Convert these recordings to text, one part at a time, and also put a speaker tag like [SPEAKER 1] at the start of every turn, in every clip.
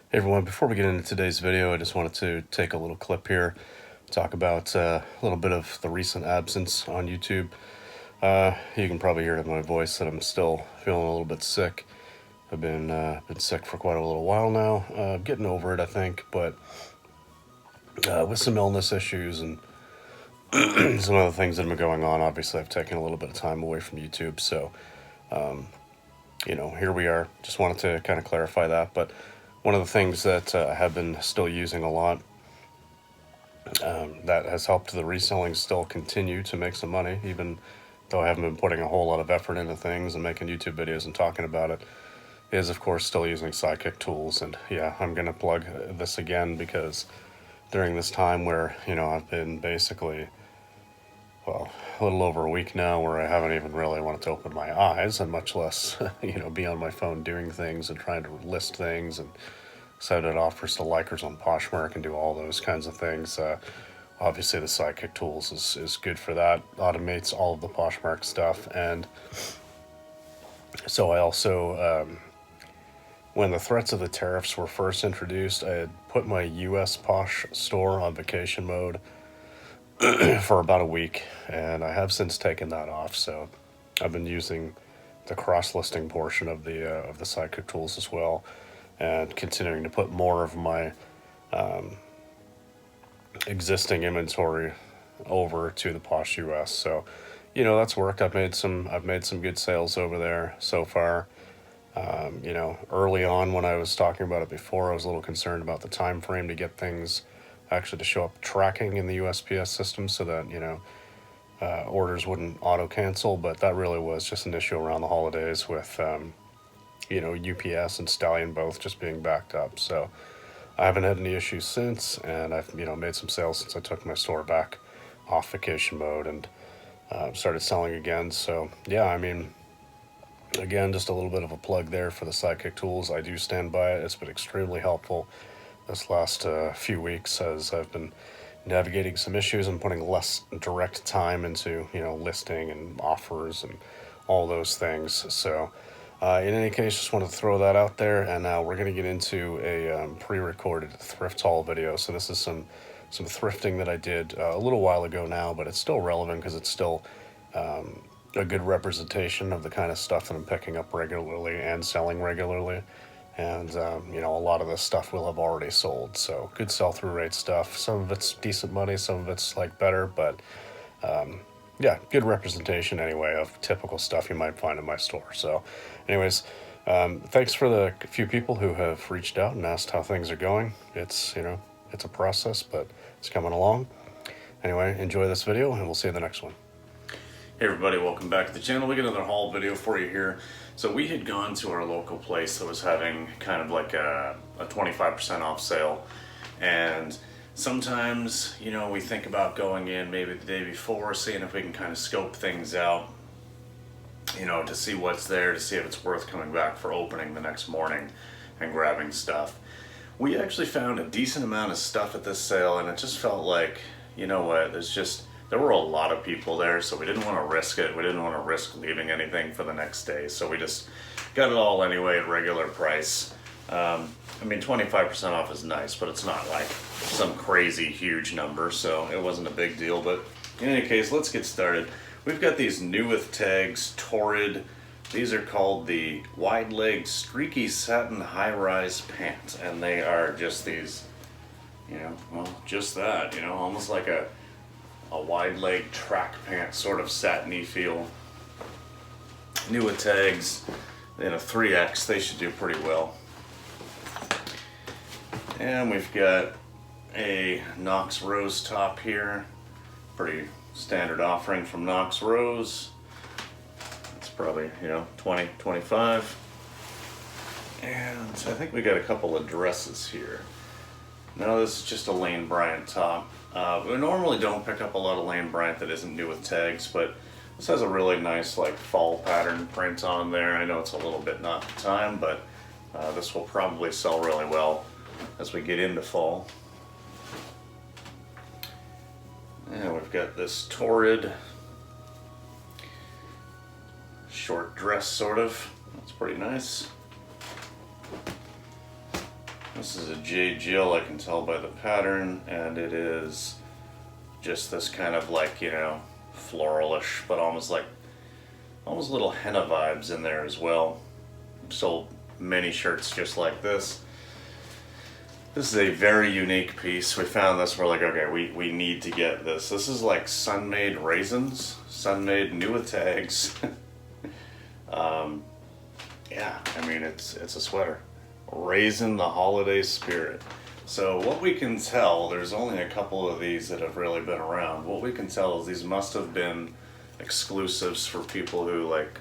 [SPEAKER 1] Hey everyone, before we get into today's video, I just wanted to take a little clip here, talk about a little bit of the recent absence on YouTube. You can probably hear it in my voice that I'm still feeling a little bit sick. I've been sick for quite a little while now, getting over it I think, but with some illness issues and some other things that have been going on, obviously I've taken a little bit of time away from YouTube, so here we are. Just wanted to kind of clarify that, but one of the things that I have been still using a lot that has helped the reselling still continue to make some money, even though I haven't been putting a whole lot of effort into things and making YouTube videos and talking about it, is of course still using Sidekick Tools. And yeah, I'm going to plug this again because during this time where, I've been basically, well, a little over a week now where I haven't even really wanted to open my eyes and much less, be on my phone doing things and trying to list things and set out offers to likers on Poshmark and do all those kinds of things. Obviously, the Sidekick Tools is good for that. Automates all of the Poshmark stuff. And so I also, when the threats of the tariffs were first introduced, I had put my US Posh store on vacation mode for about a week, and I have since taken that off. So I've been using the cross-listing portion of the Sidekick Tools as well, and continuing to put more of my existing inventory over to the Posh US. So, that's worked. I've made some good sales over there so far. Early on when I was talking about it before, I was a little concerned about the time frame to get things actually to show up tracking in the USPS system so that, orders wouldn't auto cancel, but that really was just an issue around the holidays with, UPS and Stallion both just being backed up. So I haven't had any issues since, and I've, made some sales since I took my store back off vacation mode and started selling again. So yeah, again, just a little bit of a plug there for the Sidekick Tools. I do stand by it. It's been extremely helpful this last few weeks as I've been navigating some issues and putting less direct time into, listing and offers and all those things. So in any case, just wanted to throw that out there. And now we're going to get into a pre-recorded thrift haul video. So this is some thrifting that I did a little while ago now, but it's still relevant because it's still a good representation of the kind of stuff that I'm picking up regularly and selling regularly. And, a lot of this stuff will have already sold. So good sell-through rate stuff. Some of it's decent money, some of it's like better, but yeah, good representation anyway of typical stuff you might find in my store. So anyways, thanks for the few people who have reached out and asked how things are going. It's, it's a process, but it's coming along. Anyway, enjoy this video and we'll see you in the next one. Hey everybody, welcome back to the channel. We got another haul video for you here. So we had gone to our local place that was having kind of like a 25% off sale. And sometimes, we think about going in maybe the day before, seeing if we can kind of scope things out, to see what's there, to see if it's worth coming back for opening the next morning and grabbing stuff. We actually found a decent amount of stuff at this sale, and it just felt like, there were a lot of people there, so we didn't want to risk it. We didn't want to risk leaving anything for the next day, so we just got it all anyway at regular price. 25% off is nice, but it's not like some crazy huge number, so it wasn't a big deal. But in any case, let's get started. We've got these new with tags, Torrid. These are called the wide-leg streaky satin high-rise pants, and they are just these, just that, almost like a wide leg track pant, sort of satiny feel. New with tags in a 3X, they should do pretty well. And we've got a Knox Rose top here, pretty standard offering from Knox Rose. It's probably 20, 25. And I think we got a couple of dresses here. No, this is just a Lane Bryant top. We normally don't pick up a lot of Lane Bryant that isn't new with tags, but this has a really nice fall pattern print on there. I know it's a little bit not the time, but this will probably sell really well as we get into fall. And we've got this Torrid short dress sort of. That's pretty nice. This is a J. Jill, I can tell by the pattern, and it is just this kind of like, you know, floralish, but almost little henna vibes in there as well. Sold many shirts just like this. This is a very unique piece. We found this, we're like, okay, we need to get this. This is like sun-made raisins, sun-made new with tags. Yeah, I mean, it's a sweater. Raisin the holiday spirit. So what we can tell, there's only a couple of these that have really been around. What we can tell is these must have been exclusives for people who like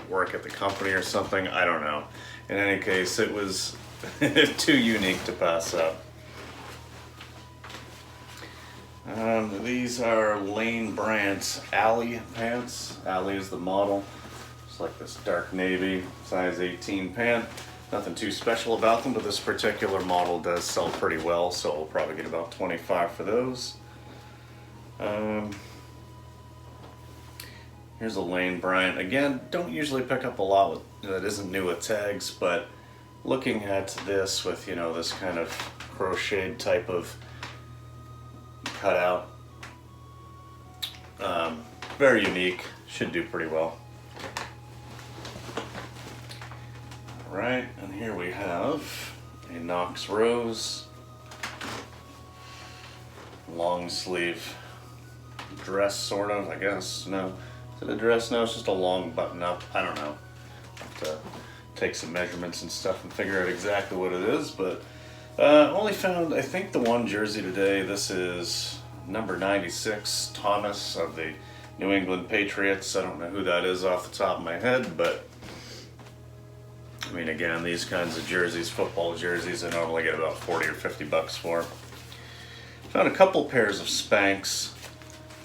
[SPEAKER 1] work at the company or something. I don't know. In any case, it was too unique to pass up. These are Lane Brandt's Alley pants. Alley is the model. It's like this dark navy, size 18 pant. Nothing too special about them, but this particular model does sell pretty well, so we'll probably get about 25 for those. Here's a Lane Bryant. Again, don't usually pick up a lot that isn't new with tags, but looking at this with, you know, this kind of crocheted type of cutout, very unique, should do pretty well. All right, and here we have a Knox Rose long sleeve dress, sort of, I guess. No, is it a dress? No, it's just a long button up. I don't know. Have to take some measurements and stuff and figure out exactly what it is, but only found, I think, the one jersey today. This is number 96, Thomas of the New England Patriots. I don't know who that is off the top of my head, but I mean, again, these kinds of jerseys, football jerseys, I normally get about 40 or 50 bucks for. Found a couple pairs of Spanx.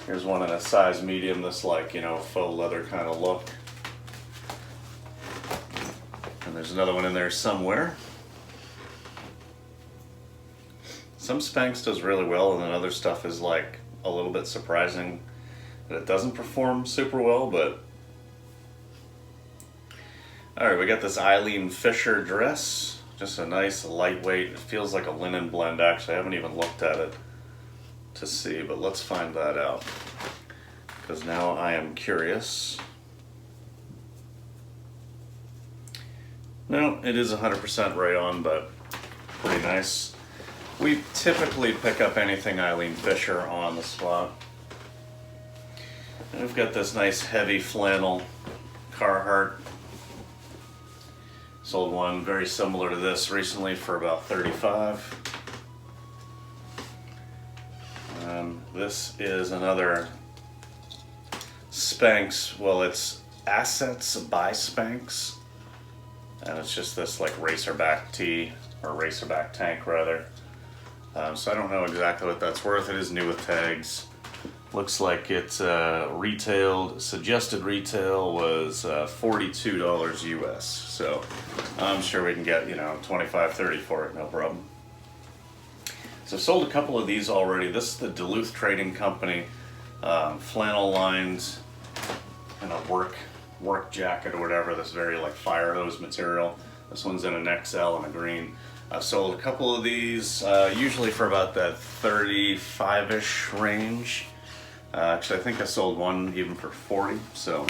[SPEAKER 1] Here's one in a size medium, this like, you know, faux leather kind of look. And there's another one in there somewhere. Some Spanx does really well, and then other stuff is like a little bit surprising that it doesn't perform super well, but all right, we got this Eileen Fisher dress. Just a nice lightweight, it feels like a linen blend actually. I haven't even looked at it to see, but let's find that out, because now I am curious. No, it is 100% right on, but pretty nice. We typically pick up anything Eileen Fisher on the spot. And we've got this nice heavy flannel Carhartt. Sold one very similar to this recently for about 35. This is another Spanx. Well, it's Assets by Spanx, and it's just this like racerback tee, or racerback tank rather. So I don't know exactly what that's worth. It is new with tags. Looks like it's retailed, suggested retail was $42 US. So I'm sure we can get, you know, 25, 30 for it, no problem. So I've sold a couple of these already. This is the Duluth Trading Company flannel lined kind of work jacket or whatever. This very like fire hose material. This one's in an XL and a green. I've sold a couple of these, usually for about that 35-ish range. Actually, I think I sold one even for 40, so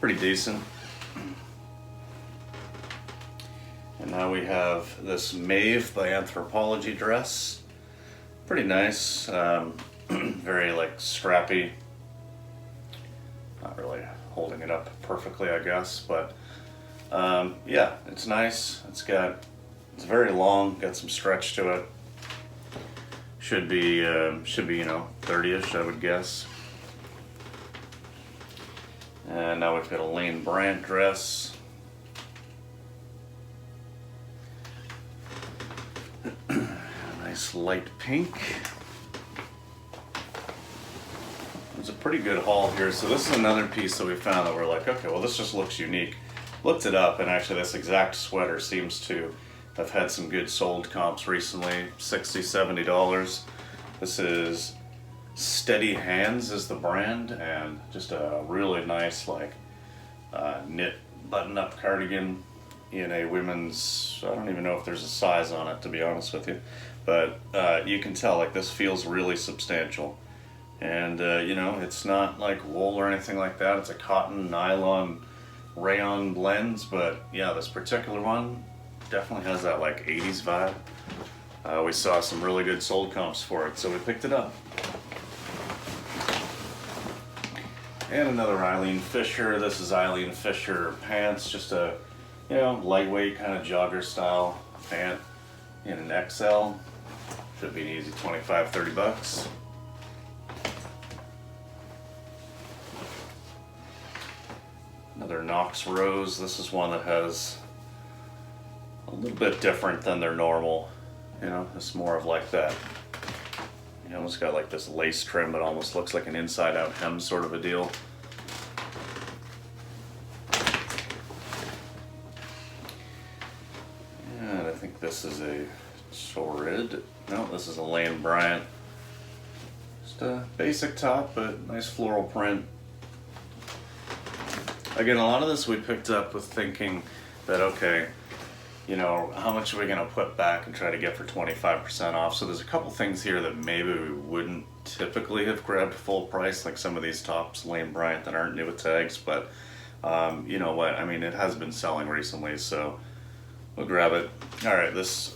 [SPEAKER 1] pretty decent. And now we have this Maeve by Anthropologie dress. Pretty nice, very like strappy. Not really holding it up perfectly, I guess, but yeah, it's nice. It's very long, got some stretch to it. Should be you know, 30-ish, I would guess. And now we've got a Lane Brandt dress. A nice light pink. It's a pretty good haul here. So this is another piece that we found that we're like, okay, well this just looks unique. Looked it up, and actually this exact sweater seems to have had some good sold comps recently, $60, $70. This is Steady Hands is the brand, and just a really nice like knit button-up cardigan in a women's, I don't even know if there's a size on it, to be honest with you, but you can tell like this feels really substantial. And you know, it's not like wool or anything like that. It's a cotton, nylon, rayon blends, but yeah, this particular one definitely has that like 80s vibe. We saw some really good sold comps for it, so we picked it up. And another Eileen Fisher. This is Eileen Fisher pants, just a, you know, lightweight kind of jogger style pant in an XL. Should be an easy 25, 30 bucks. Another Knox Rose. This is one that has a little bit different than their normal. You know, it's more of like that. You almost got like this lace trim, but almost looks like an inside out hem sort of a deal. And I think this is a Torrid. No, this is a Lane Bryant. Just a basic top, but nice floral print. Again, a lot of this we picked up with thinking that, okay, you know, how much are we going to put back and try to get for 25% off? So there's a couple things here that maybe we wouldn't typically have grabbed full price, like some of these tops, Lane Bryant, that aren't new with tags, but you know what, I mean, it has been selling recently, so we'll grab it. All right, this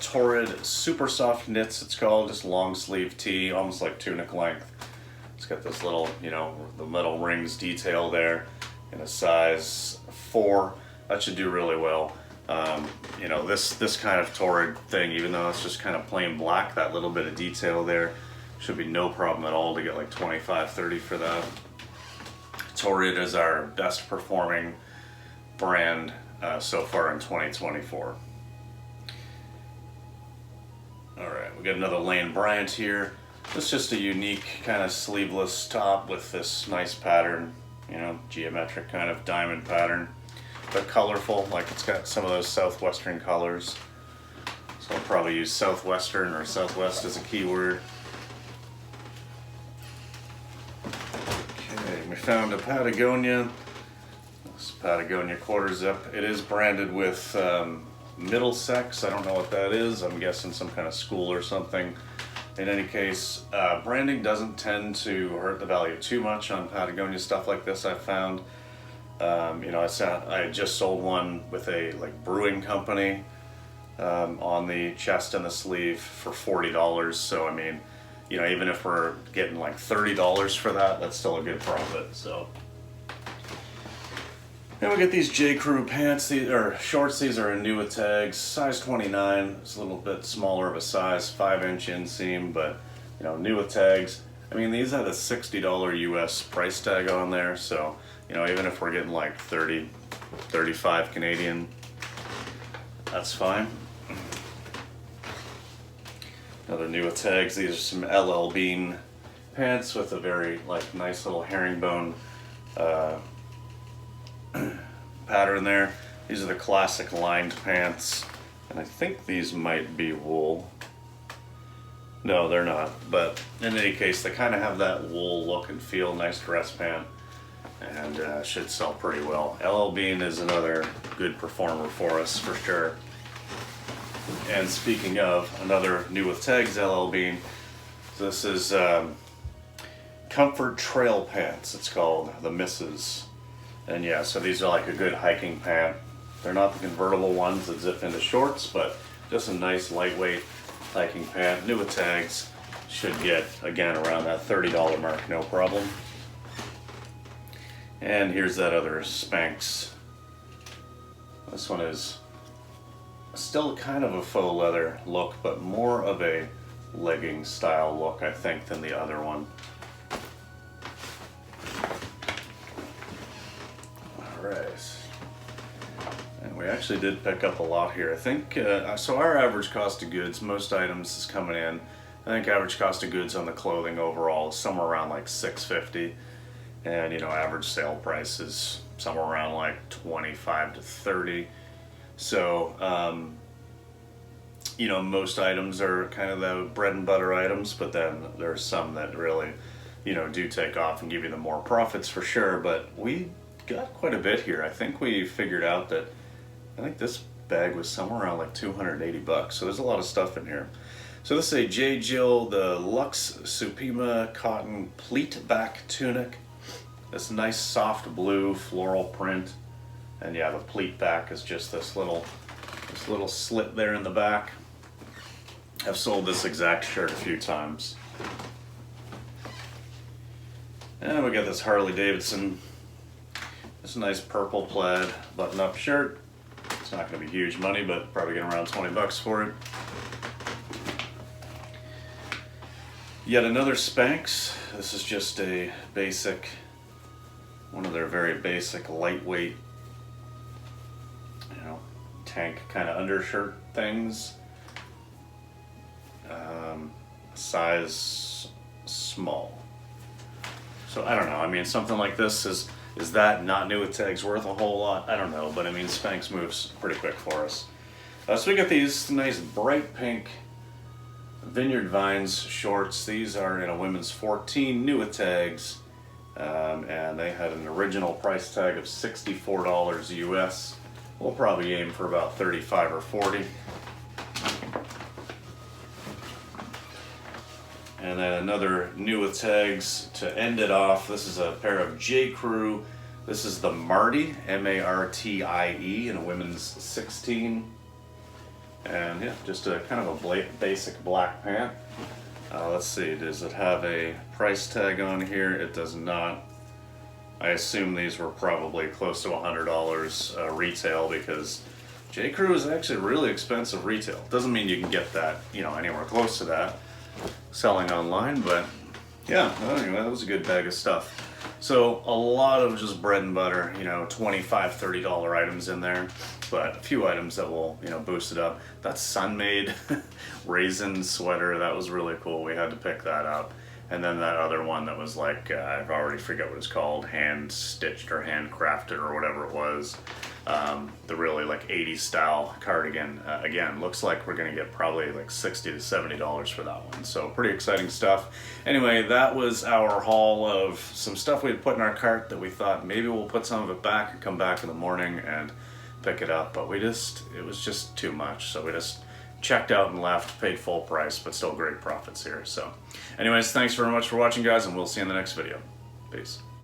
[SPEAKER 1] Torrid Super Soft Knits, it's called, just long sleeve tee, almost like tunic length. It's got this little, you know, the metal rings detail there in a size 4. That should do really well. You know, this kind of Torrid thing, even though it's just kind of plain black, that little bit of detail there, should be no problem at all to get like 25, 30 for that. Torrid is our best performing brand so far in 2024. All right, we got another Lane Bryant here. This is just a unique kind of sleeveless top with this nice pattern, you know, geometric kind of diamond pattern. But colorful, like it's got some of those southwestern colors. So I'll probably use southwestern or southwest as a keyword. Okay, we found a Patagonia. This Patagonia quarter zip. It is branded with Middlesex. I don't know what that is. I'm guessing some kind of school or something. In any case, branding doesn't tend to hurt the value too much on Patagonia stuff like this, I've found. You know, I just sold one with a like brewing company on the chest and the sleeve for $40. So I mean, you know, even if we're getting like $30 for that, that's still a good profit. So, and we get these J. Crew pants, or shorts. These are new with tags, size 29. It's a little bit smaller of a size, 5-inch inseam, but you know, new with tags. I mean, these had a $60 US price tag on there, so you know, even if we're getting like 30, 35 Canadian, that's fine. Another new with tags. These are some LL Bean pants with a very like nice little herringbone pattern there. These are the classic lined pants, and I think these might be wool. No, they're not, but in any case, they kind of have that wool look and feel, nice dress pant, and should sell pretty well. LL Bean is another good performer for us, for sure. And speaking of, another new with tags, LL Bean. This is Comfort Trail Pants, it's called, the Misses. And yeah, so these are like a good hiking pant. They're not the convertible ones that zip into shorts, but just a nice lightweight hiking pant, new with tags. Should get, again, around that $30 mark, no problem. And here's that other Spanx. This one is still kind of a faux leather look, but more of a legging style look, I think, than the other one. Alright. And we actually did pick up a lot here. I think, so our average cost of goods, most items is coming in, I think average cost of goods on the clothing overall is somewhere around like $6.50. And you know, average sale price is somewhere around like $25 to $30. So, you know, most items are kind of the bread and butter items, but then there's some that really, you know, do take off and give you the more profits for sure. But we got quite a bit here. I think we figured out that
[SPEAKER 2] I think this bag was somewhere around like 280 bucks. So there's a lot of stuff in here. So this is a J. Jill, the Luxe Supima cotton pleat back tunic. This nice soft blue floral print. And yeah, the pleat back is just this little slit there in the back. I've sold this exact shirt a few times. And we got this Harley Davidson. This nice purple plaid button-up shirt. It's not going to be huge money, but probably getting around 20 bucks for it. Yet another Spanx. This is just a basic, one of their very basic lightweight, you know, tank kind of undershirt things. Size small. So I don't know. I mean, something like this is that not new with tags worth a whole lot? I don't know, but I mean, Spanx moves pretty quick for us. So we got these nice bright pink Vineyard Vines shorts. These are in a women's 14, new with tags, and they had an original price tag of $64 US. We'll probably aim for about 35 or 40. And then another new with tags to end it off. This is a pair of J. Crew. This is the Martie, M-A-R-T-I-E, in a women's 16. And yeah, just a kind of a basic black pant. Let's see, does it have a price tag on here? It does not. I assume these were probably close to $100 retail, because J. Crew is actually really expensive retail. Doesn't mean you can get that, you know, anywhere close to that selling online, but yeah, anyway, that was a good bag of stuff. So a lot of just bread and butter, you know, $25, $30 items in there, but a few items that will, you know, boost it up. That Sun-Made raisin sweater, that was really cool. We had to pick that up. And then that other one that was like, I've already forgot what it's called, hand stitched or hand crafted or whatever it was. The really like 80s style cardigan. Again, looks like we're gonna get probably like $60 to $70 for that one. So pretty exciting stuff. Anyway, that was our haul of some stuff we had put in our cart that we thought maybe we'll put some of it back and come back in the morning and pick it up. But it was just too much. So we just checked out and left, paid full price, but still great profits here. So anyways, thanks very much for watching, guys, and we'll see you in the next video. Peace.